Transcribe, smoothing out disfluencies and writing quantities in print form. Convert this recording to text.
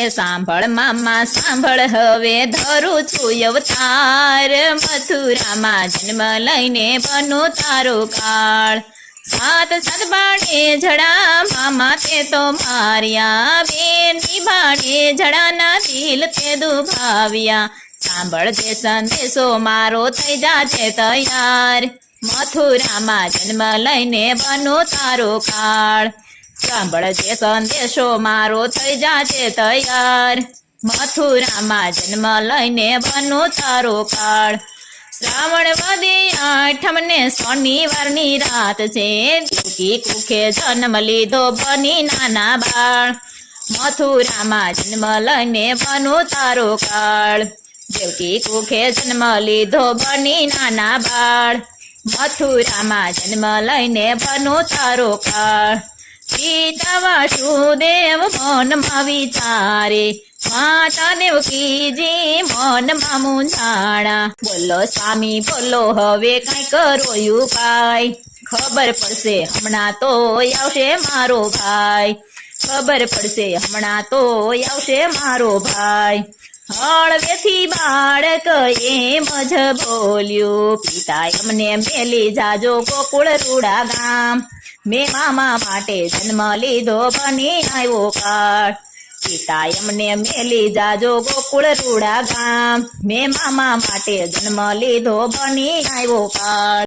સાંભળ મામા સાંભળ હવે ધરું છું અવતાર મથુરામાં જન્મ લઈને બનું તારો કાળ સાત સાત બાળે જડા મામા તે તો માર્યા બેની બાળે જડાના દિલ તે દુભાવ્યા સાંભળ જે સંદેશો મારો થઈ જાજે તૈયાર મથુરામાં જન્મ લઈને બનું તારો કાળ સાંભળ જે સંદેશો મારો થઈ જાજે તૈયાર મથુરામાં જન્મ લઈને બનું તારો કાળ શ્રાવણ વદી 8 શનિવારની રાત છે દેવકી કુખે જન્મ લીધો બની નાના બાળ મથુરામાં જન્મ લઈને બનું તારો કાળ દેવકી કુખે જન્મ લીધો બની નાના બાળ મથુરામાં જન્મ લઈને બનું તારો કાળ પિતા વાસુદેવ મનમાં વિચારે માતા દેવકીજી મનમાં મૂંઝાણા બોલો સ્વામી બોલો હવે કઈ કરો ઉપાય ખબર પડશે હમણાં તો આવશે મારો ભાઈ ખબર પડશે હમણાં તો આવશે મારો ભાઈ હળવેથી બાળક એમ જ બોલ્યું પિતા એમને મેલી જાજો ગોકુળ રૂડા ગામ મેં મામા માટે જન્મ લીધો બની આવ્યો કાળ પિતા એમને મેલી જાજો ગોકુળ રૂડા ગામ મેં મામા માટે જન્મ લીધો બની આવ્યો કાળ